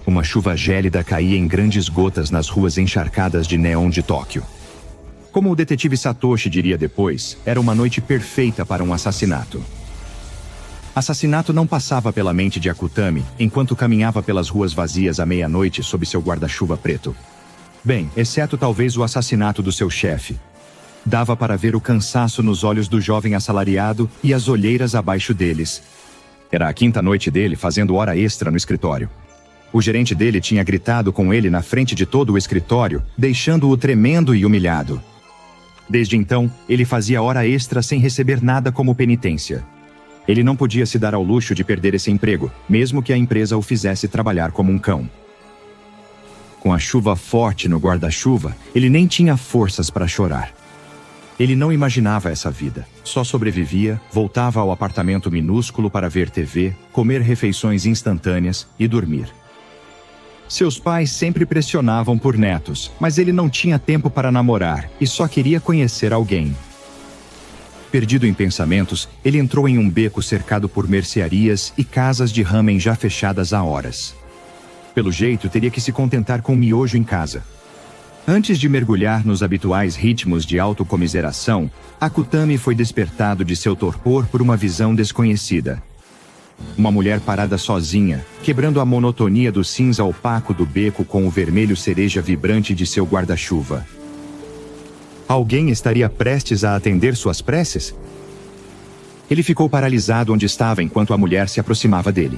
Uma chuva gélida caía em grandes gotas nas ruas encharcadas de neon de Tóquio. Como o detetive Satoshi diria depois, era uma noite perfeita para um assassinato. Assassinato não passava pela mente de Akutami enquanto caminhava pelas ruas vazias à meia-noite sob seu guarda-chuva preto. Bem, exceto talvez o assassinato do seu chefe. Dava para ver o cansaço nos olhos do jovem assalariado e as olheiras abaixo deles. Era a quinta noite dele fazendo hora extra no escritório. O gerente dele tinha gritado com ele na frente de todo o escritório, deixando-o tremendo e humilhado. Desde então, ele fazia hora extra sem receber nada como penitência. Ele não podia se dar ao luxo de perder esse emprego, mesmo que a empresa o fizesse trabalhar como um cão. Com a chuva forte no guarda-chuva, ele nem tinha forças para chorar. Ele não imaginava essa vida, só sobrevivia, voltava ao apartamento minúsculo para ver TV, comer refeições instantâneas e dormir. Seus pais sempre pressionavam por netos, mas ele não tinha tempo para namorar e só queria conhecer alguém. Perdido em pensamentos, ele entrou em um beco cercado por mercearias e casas de ramen já fechadas há horas. Pelo jeito, teria que se contentar com miojo em casa. Antes de mergulhar nos habituais ritmos de autocomiseração, Akutami foi despertado de seu torpor por uma visão desconhecida. Uma mulher parada sozinha, quebrando a monotonia do cinza opaco do beco com o vermelho cereja vibrante de seu guarda-chuva. Alguém estaria prestes a atender suas preces? Ele ficou paralisado onde estava enquanto a mulher se aproximava dele.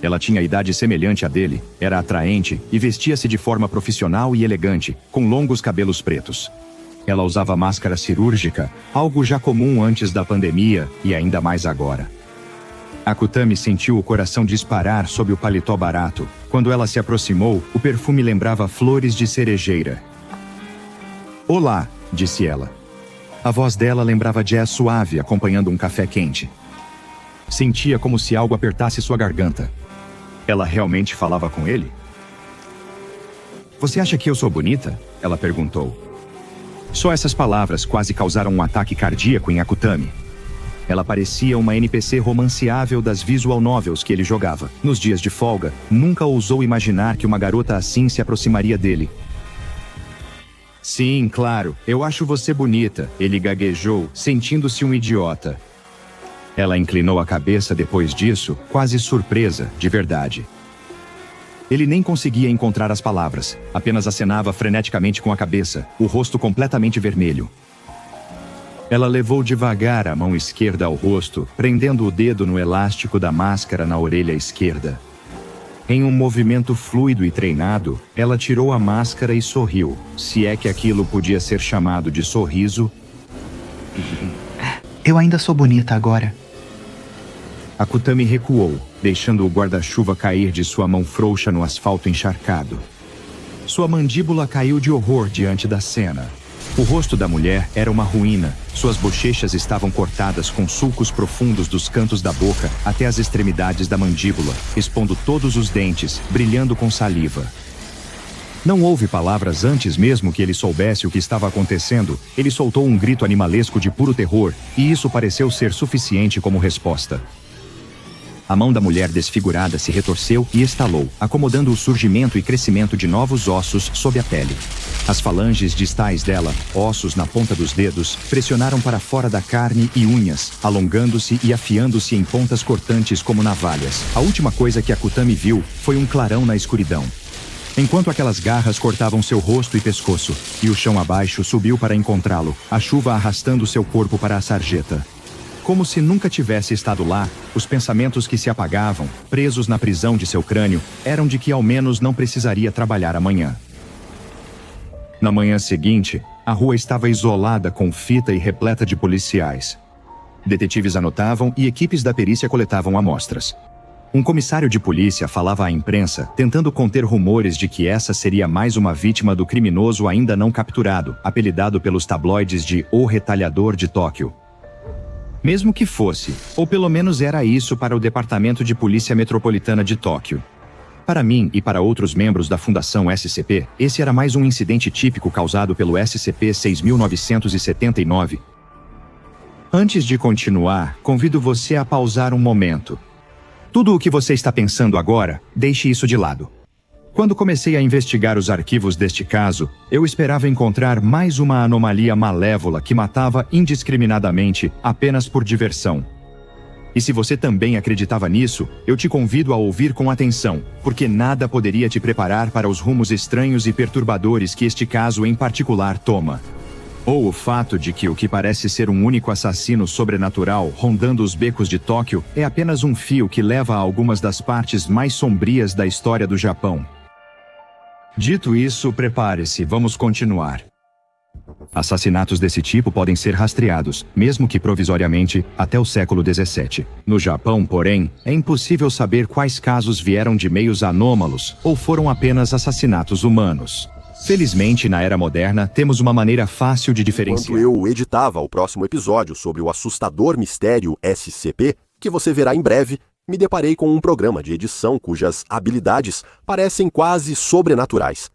Ela tinha idade semelhante à dele, era atraente e vestia-se de forma profissional e elegante, com longos cabelos pretos. Ela usava máscara cirúrgica, algo já comum antes da pandemia e ainda mais agora. Akutami sentiu o coração disparar sob o paletó barato. Quando ela se aproximou, o perfume lembrava flores de cerejeira. "Olá", disse ela. A voz dela lembrava jazz suave acompanhando um café quente. Sentia como se algo apertasse sua garganta. Ela realmente falava com ele? "Você acha que eu sou bonita?", ela perguntou. Só essas palavras quase causaram um ataque cardíaco em Akutami. Ela parecia uma NPC romanceável das visual novels que ele jogava. Nos dias de folga, nunca ousou imaginar que uma garota assim se aproximaria dele. "Sim, claro, eu acho você bonita", ele gaguejou, sentindo-se um idiota. Ela inclinou a cabeça depois disso, quase surpresa, de verdade. Ele nem conseguia encontrar as palavras, apenas acenava freneticamente com a cabeça, o rosto completamente vermelho. Ela levou devagar a mão esquerda ao rosto, prendendo o dedo no elástico da máscara na orelha esquerda. Em um movimento fluido e treinado, ela tirou a máscara e sorriu, se é que aquilo podia ser chamado de sorriso. "Eu ainda sou bonita agora." Akutami recuou, deixando o guarda-chuva cair de sua mão frouxa no asfalto encharcado. Sua mandíbula caiu de horror diante da cena. O rosto da mulher era uma ruína. Suas bochechas estavam cortadas com sulcos profundos dos cantos da boca até as extremidades da mandíbula, expondo todos os dentes, brilhando com saliva. Não houve palavras antes mesmo que ele soubesse o que estava acontecendo. Ele soltou um grito animalesco de puro terror, e isso pareceu ser suficiente como resposta. A mão da mulher desfigurada se retorceu e estalou, acomodando o surgimento e crescimento de novos ossos sob a pele. As falanges distais dela, ossos na ponta dos dedos, pressionaram para fora da carne e unhas, alongando-se e afiando-se em pontas cortantes como navalhas. A última coisa que Akutami viu foi um clarão na escuridão. Enquanto aquelas garras cortavam seu rosto e pescoço, e o chão abaixo subiu para encontrá-lo, a chuva arrastando seu corpo para a sarjeta. Como se nunca tivesse estado lá, os pensamentos que se apagavam, presos na prisão de seu crânio, eram de que ao menos não precisaria trabalhar amanhã. Na manhã seguinte, a rua estava isolada com fita e repleta de policiais. Detetives anotavam e equipes da perícia coletavam amostras. Um comissário de polícia falava à imprensa, tentando conter rumores de que essa seria mais uma vítima do criminoso ainda não capturado, apelidado pelos tabloides de O Retalhador de Tóquio. Mesmo que fosse, ou pelo menos era isso para o Departamento de Polícia Metropolitana de Tóquio. Para mim e para outros membros da Fundação SCP, esse era mais um incidente típico causado pelo SCP-6979. Antes de continuar, convido você a pausar um momento. Tudo o que você está pensando agora, deixe isso de lado. Quando comecei a investigar os arquivos deste caso, eu esperava encontrar mais uma anomalia malévola que matava indiscriminadamente apenas por diversão. E se você também acreditava nisso, eu te convido a ouvir com atenção, porque nada poderia te preparar para os rumos estranhos e perturbadores que este caso em particular toma. Ou o fato de que o que parece ser um único assassino sobrenatural rondando os becos de Tóquio é apenas um fio que leva a algumas das partes mais sombrias da história do Japão. Dito isso, prepare-se, vamos continuar. Assassinatos desse tipo podem ser rastreados, mesmo que provisoriamente, até o século XVII. No Japão, porém, é impossível saber quais casos vieram de meios anômalos ou foram apenas assassinatos humanos. Felizmente, na era moderna, temos uma maneira fácil de diferenciar. Enquanto eu editava o próximo episódio sobre o assustador mistério SCP, que você verá em breve, me deparei com um programa de edição cujas habilidades parecem quase sobrenaturais.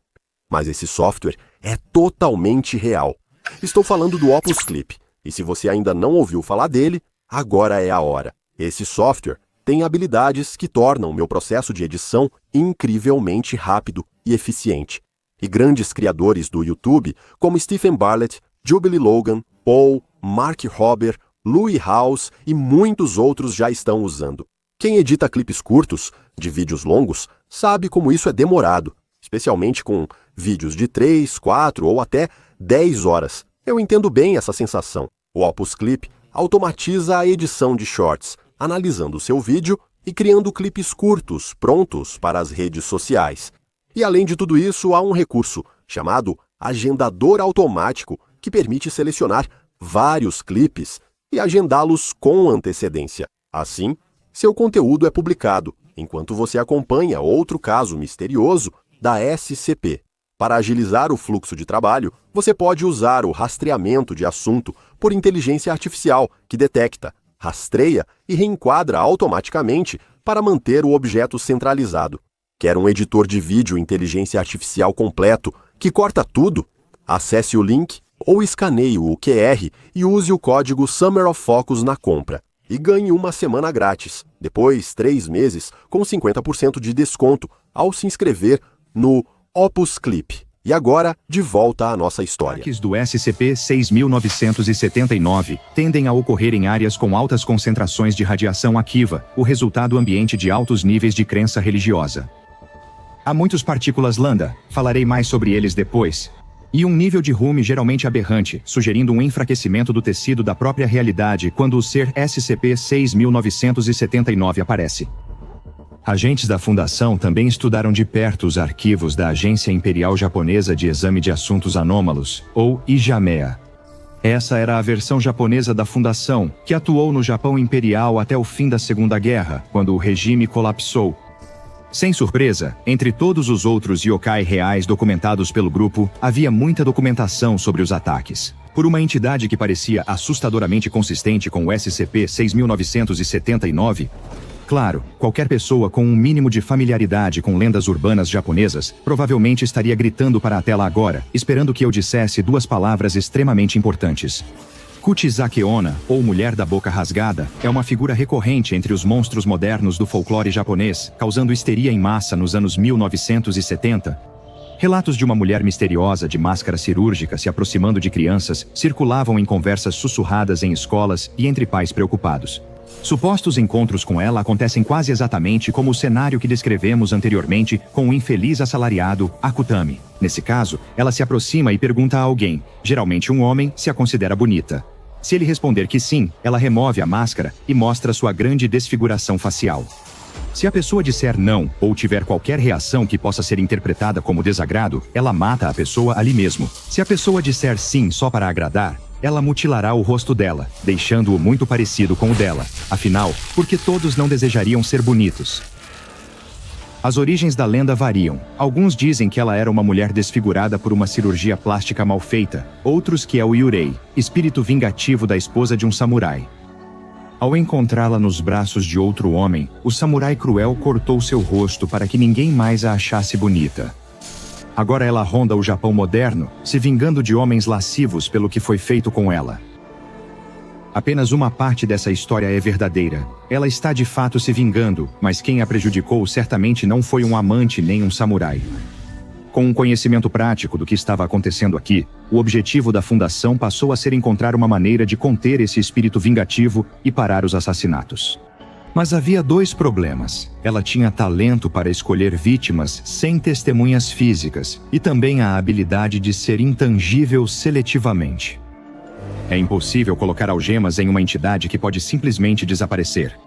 Mas esse software é totalmente real. Estou falando do Opus Clip, e se você ainda não ouviu falar dele, agora é a hora. Esse software tem habilidades que tornam meu processo de edição incrivelmente rápido e eficiente. E grandes criadores do YouTube, como Stephen Bartlett, Jubilee Logan, Paul, Mark Rober, Louis House e muitos outros já estão usando. Quem edita clipes curtos, de vídeos longos, sabe como isso é demorado, especialmente com vídeos de 3, 4 ou até 10 horas. Eu entendo bem essa sensação. O Opus Clip automatiza a edição de shorts, analisando o seu vídeo e criando clipes curtos, prontos para as redes sociais. E além de tudo isso, há um recurso chamado agendador automático que permite selecionar vários clipes e agendá-los com antecedência. Assim, seu conteúdo é publicado, enquanto você acompanha outro caso misterioso da SCP. Para agilizar o fluxo de trabalho, você pode usar o rastreamento de assunto por inteligência artificial, que detecta, rastreia e reenquadra automaticamente para manter o objeto centralizado. Quer um editor de vídeo inteligência artificial completo que corta tudo? Acesse o link ou escaneie o QR e use o código Summer of Focus na compra. E ganhe uma semana grátis, depois 3 meses com 50% de desconto ao se inscrever no Opus Clip. E agora, de volta à nossa história. Ataques do SCP-6979 tendem a ocorrer em áreas com altas concentrações de radiação ativa, o resultado ambiente de altos níveis de crença religiosa. Há muitas partículas lambda, falarei mais sobre eles depois. E um nível de rume geralmente aberrante, sugerindo um enfraquecimento do tecido da própria realidade quando o ser SCP-6979 aparece. Agentes da Fundação também estudaram de perto os arquivos da Agência Imperial Japonesa de Exame de Assuntos Anômalos, ou IJAMEA. Essa era a versão japonesa da Fundação, que atuou no Japão Imperial até o fim da Segunda Guerra, quando o regime colapsou. Sem surpresa, entre todos os outros yokai reais documentados pelo grupo, havia muita documentação sobre os ataques. Por uma entidade que parecia assustadoramente consistente com o SCP-6979, claro, qualquer pessoa com um mínimo de familiaridade com lendas urbanas japonesas provavelmente estaria gritando para a tela agora, esperando que eu dissesse 2 palavras extremamente importantes. Kuchisake Onna, ou Mulher da Boca Rasgada, é uma figura recorrente entre os monstros modernos do folclore japonês, causando histeria em massa nos anos 1970. Relatos de uma mulher misteriosa de máscara cirúrgica se aproximando de crianças circulavam em conversas sussurradas em escolas e entre pais preocupados. Supostos encontros com ela acontecem quase exatamente como o cenário que descrevemos anteriormente com o infeliz assalariado Akutami. Nesse caso, ela se aproxima e pergunta a alguém, geralmente um homem, se a considera bonita. Se ele responder que sim, ela remove a máscara e mostra sua grande desfiguração facial. Se a pessoa disser não ou tiver qualquer reação que possa ser interpretada como desagrado, ela mata a pessoa ali mesmo. Se a pessoa disser sim só para agradar, ela mutilará o rosto dela, deixando-o muito parecido com o dela. Afinal, porque todos não desejariam ser bonitos? As origens da lenda variam. Alguns dizem que ela era uma mulher desfigurada por uma cirurgia plástica mal feita, outros que é o Yurei, espírito vingativo da esposa de um samurai. Ao encontrá-la nos braços de outro homem, o samurai cruel cortou seu rosto para que ninguém mais a achasse bonita. Agora ela ronda o Japão moderno, se vingando de homens lascivos pelo que foi feito com ela. Apenas uma parte dessa história é verdadeira. Ela está de fato se vingando, mas quem a prejudicou certamente não foi um amante nem um samurai. Com um conhecimento prático do que estava acontecendo aqui, o objetivo da fundação passou a ser encontrar uma maneira de conter esse espírito vingativo e parar os assassinatos. Mas havia dois problemas. Ela tinha talento para escolher vítimas sem testemunhas físicas e também a habilidade de ser intangível seletivamente. É impossível colocar algemas em uma entidade que pode simplesmente desaparecer.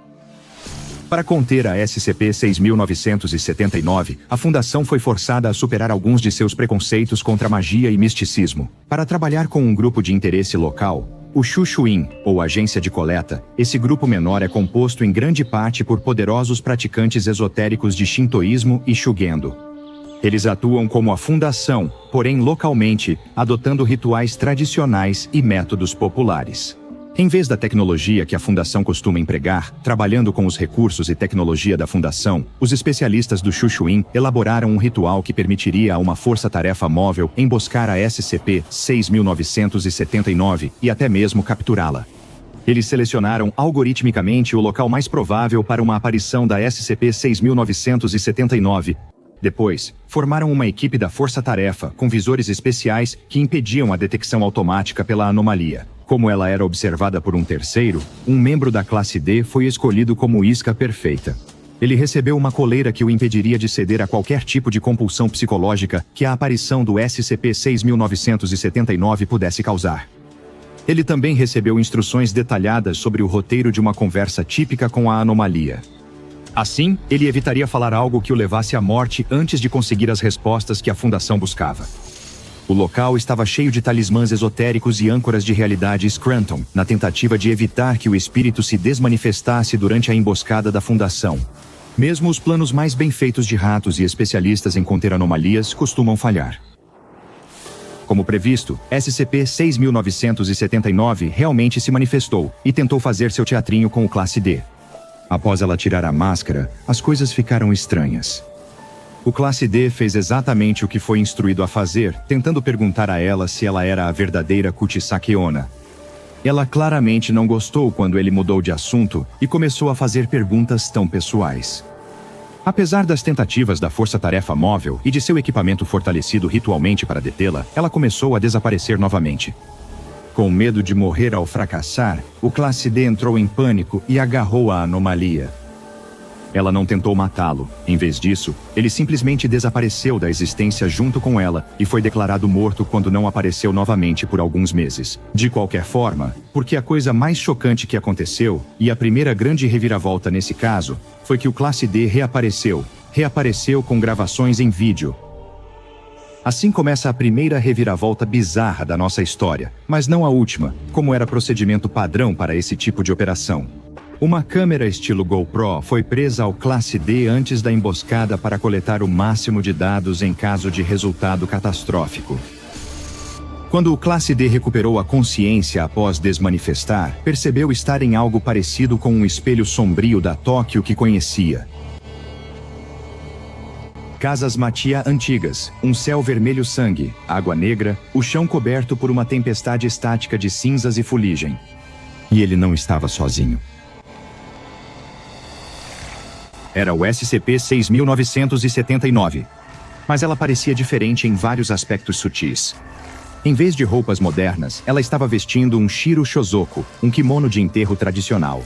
Para conter a SCP-6979, a Fundação foi forçada a superar alguns de seus preconceitos contra magia e misticismo. Para trabalhar com um grupo de interesse local, o Shushuin, ou Agência de Coleta, esse grupo menor é composto em grande parte por poderosos praticantes esotéricos de Shintoísmo e Shugendo. Eles atuam como a fundação, porém localmente, adotando rituais tradicionais e métodos populares. Em vez da tecnologia que a Fundação costuma empregar, trabalhando com os recursos e tecnologia da Fundação, os especialistas do Shushuin elaboraram um ritual que permitiria a uma força-tarefa móvel emboscar a SCP-6979 e até mesmo capturá-la. Eles selecionaram algoritmicamente o local mais provável para uma aparição da SCP-6979. Depois, formaram uma equipe da força-tarefa com visores especiais que impediam a detecção automática pela anomalia. Como ela era observada por um terceiro, um membro da classe D foi escolhido como isca perfeita. Ele recebeu uma coleira que o impediria de ceder a qualquer tipo de compulsão psicológica que a aparição do SCP-6979 pudesse causar. Ele também recebeu instruções detalhadas sobre o roteiro de uma conversa típica com a anomalia. Assim, ele evitaria falar algo que o levasse à morte antes de conseguir as respostas que a Fundação buscava. O local estava cheio de talismãs esotéricos e âncoras de realidade Scranton, na tentativa de evitar que o espírito se desmanifestasse durante a emboscada da Fundação. Mesmo os planos mais bem feitos de ratos e especialistas em conter anomalias costumam falhar. Como previsto, SCP-6979 realmente se manifestou e tentou fazer seu teatrinho com o Classe D. Após ela tirar a máscara, as coisas ficaram estranhas. O Classe D fez exatamente o que foi instruído a fazer, tentando perguntar a ela se ela era a verdadeira Kuchisake Onna. Ela claramente não gostou quando ele mudou de assunto e começou a fazer perguntas tão pessoais. Apesar das tentativas da Força-Tarefa Móvel e de seu equipamento fortalecido ritualmente para detê-la, ela começou a desaparecer novamente. Com medo de morrer ao fracassar, o Classe D entrou em pânico e agarrou a anomalia. Ela não tentou matá-lo. Em vez disso, ele simplesmente desapareceu da existência junto com ela e foi declarado morto quando não apareceu novamente por alguns meses. De qualquer forma, porque a coisa mais chocante que aconteceu, e a primeira grande reviravolta nesse caso, foi que o Classe D reapareceu com gravações em vídeo. Assim começa a primeira reviravolta bizarra da nossa história, mas não a última, como era procedimento padrão para esse tipo de operação. Uma câmera estilo GoPro foi presa ao Classe D antes da emboscada para coletar o máximo de dados em caso de resultado catastrófico. Quando o Classe D recuperou a consciência após desmanifestar, percebeu estar em algo parecido com um espelho sombrio da Tóquio que conhecia. Casas Matia antigas, um céu vermelho sangue, água negra, o chão coberto por uma tempestade estática de cinzas e fuligem. E ele não estava sozinho. Era o SCP-6979. Mas ela parecia diferente em vários aspectos sutis. Em vez de roupas modernas, ela estava vestindo um shiro shozoku, um kimono de enterro tradicional.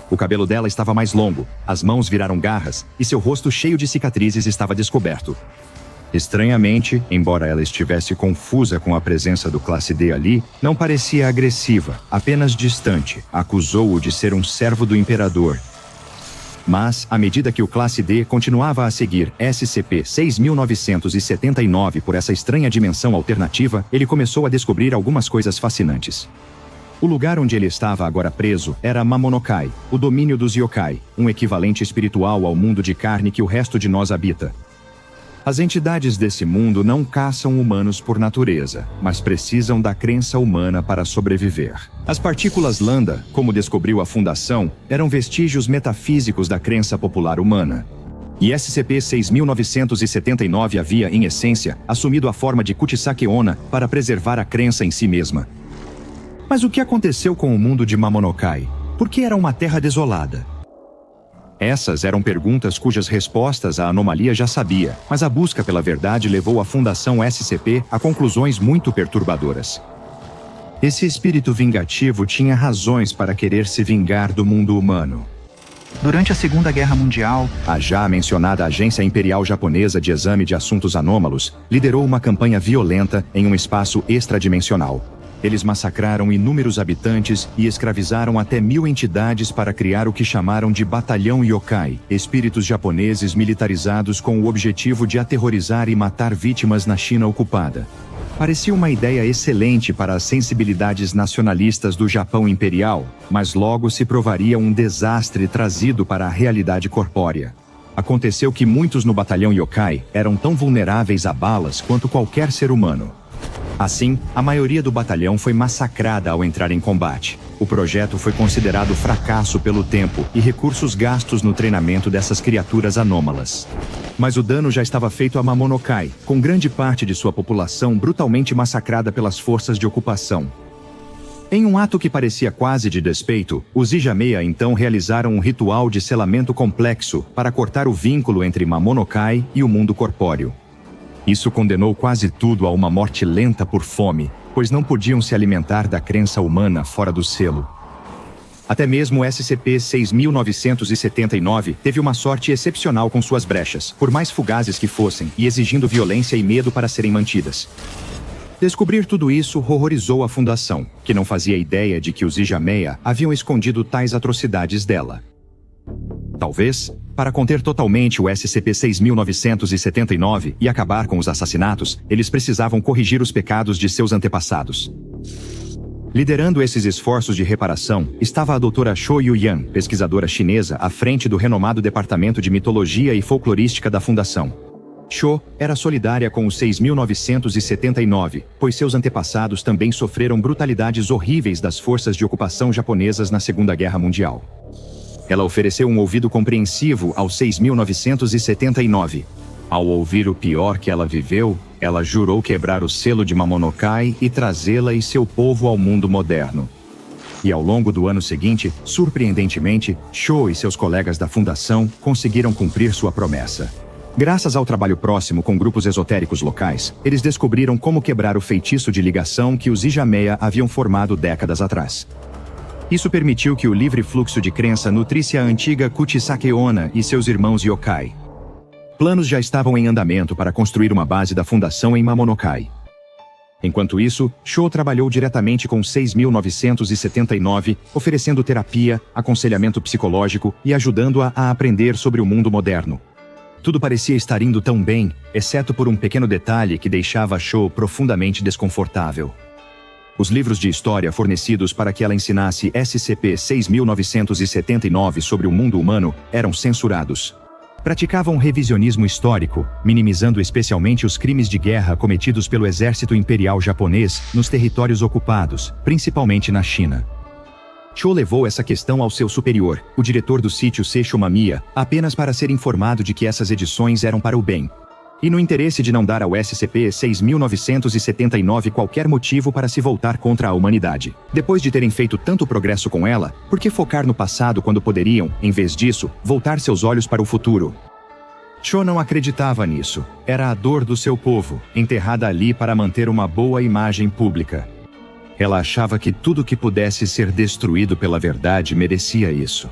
O cabelo dela estava mais longo, as mãos viraram garras e seu rosto cheio de cicatrizes estava descoberto. Estranhamente, embora ela estivesse confusa com a presença do Classe D ali, não parecia agressiva, apenas distante. Acusou-o de ser um servo do imperador. Mas, à medida que o Classe D continuava a seguir SCP-6979 por essa estranha dimensão alternativa, ele começou a descobrir algumas coisas fascinantes. O lugar onde ele estava agora preso era Mamonokai, o domínio dos yokai, um equivalente espiritual ao mundo de carne que o resto de nós habita. As entidades desse mundo não caçam humanos por natureza, mas precisam da crença humana para sobreviver. As partículas lambda, como descobriu a Fundação, eram vestígios metafísicos da crença popular humana. E SCP-6979 havia, em essência, assumido a forma de Kuchisake Onna para preservar a crença em si mesma. Mas o que aconteceu com o mundo de Mamonokai? Por que era uma terra desolada? Essas eram perguntas cujas respostas a anomalia já sabia, mas a busca pela verdade levou a Fundação SCP a conclusões muito perturbadoras. Esse espírito vingativo tinha razões para querer se vingar do mundo humano. Durante a Segunda Guerra Mundial, A já mencionada Agência Imperial Japonesa de Exame de Assuntos Anômalos liderou uma campanha violenta em um espaço extradimensional. Eles massacraram inúmeros habitantes e escravizaram até 1000 entidades para criar o que chamaram de Batalhão Yokai, espíritos japoneses militarizados com o objetivo de aterrorizar e matar vítimas na China ocupada. Parecia uma ideia excelente para as sensibilidades nacionalistas do Japão Imperial, mas logo se provaria um desastre trazido para a realidade corpórea. Aconteceu que muitos no Batalhão Yokai eram tão vulneráveis a balas quanto qualquer ser humano. Assim, a maioria do batalhão foi massacrada ao entrar em combate. O projeto foi considerado fracasso pelo tempo e recursos gastos no treinamento dessas criaturas anômalas. Mas o dano já estava feito a Mamonokai, com grande parte de sua população brutalmente massacrada pelas forças de ocupação. Em um ato que parecia quase de despeito, os Ijameya então realizaram um ritual de selamento complexo para cortar o vínculo entre Mamonokai e o mundo corpóreo. Isso condenou quase tudo a uma morte lenta por fome, pois não podiam se alimentar da crença humana fora do selo. Até mesmo o SCP-6979 teve uma sorte excepcional com suas brechas, por mais fugazes que fossem, e exigindo violência e medo para serem mantidas. Descobrir tudo isso horrorizou a Fundação, que não fazia ideia de que os Ijameya haviam escondido tais atrocidades dela. Talvez, para conter totalmente o SCP-6979 e acabar com os assassinatos, eles precisavam corrigir os pecados de seus antepassados. Liderando esses esforços de reparação, estava a doutora Cho Yu-yan, pesquisadora chinesa à frente do renomado Departamento de Mitologia e Folclorística da Fundação. Cho era solidária com os 6.979, pois seus antepassados também sofreram brutalidades horríveis das forças de ocupação japonesas na Segunda Guerra Mundial. Ela ofereceu um ouvido compreensivo aos 6.979. Ao ouvir o pior que ela viveu, ela jurou quebrar o selo de Mamonokai e trazê-la e seu povo ao mundo moderno. E ao longo do ano seguinte, surpreendentemente, Cho e seus colegas da Fundação conseguiram cumprir sua promessa. Graças ao trabalho próximo com grupos esotéricos locais, eles descobriram como quebrar o feitiço de ligação que os Ijameya haviam formado décadas atrás. Isso permitiu que o livre fluxo de crença nutrisse a antiga Kuchisake Onna e seus irmãos Yokai. Planos já estavam em andamento para construir uma base da Fundação em Mamonokai. Enquanto isso, Cho trabalhou diretamente com 6.979, oferecendo terapia, aconselhamento psicológico e ajudando-a a aprender sobre o mundo moderno. Tudo parecia estar indo tão bem, exceto por um pequeno detalhe que deixava Cho profundamente desconfortável. Os livros de história fornecidos para que ela ensinasse SCP-6979 sobre o mundo humano eram censurados. Praticavam revisionismo histórico, minimizando especialmente os crimes de guerra cometidos pelo exército imperial japonês nos territórios ocupados, principalmente na China. Cho levou essa questão ao seu superior, o diretor do sítio Seisho Mamiya, apenas para ser informado de que essas edições eram para o bem. E no interesse de não dar ao SCP-6979 qualquer motivo para se voltar contra a humanidade. Depois de terem feito tanto progresso com ela, por que focar no passado quando poderiam, em vez disso, voltar seus olhos para o futuro? Cho não acreditava nisso. Era a dor do seu povo, enterrada ali para manter uma boa imagem pública. Ela achava que tudo que pudesse ser destruído pela verdade merecia isso.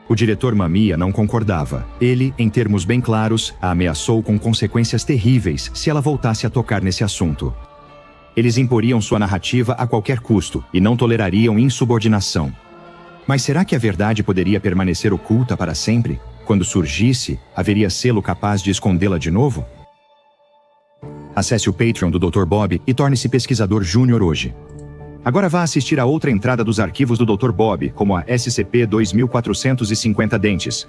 O diretor Mamiya não concordava. Ele, em termos bem claros, a ameaçou com consequências terríveis se ela voltasse a tocar nesse assunto. Eles imporiam sua narrativa a qualquer custo e não tolerariam insubordinação. Mas será que a verdade poderia permanecer oculta para sempre? Quando surgisse, haveria selo capaz de escondê-la de novo? Acesse o Patreon do Dr. Bob e torne-se pesquisador júnior hoje. Agora vá assistir a outra entrada dos arquivos do Dr. Bob, como a SCP-2450 Dentes.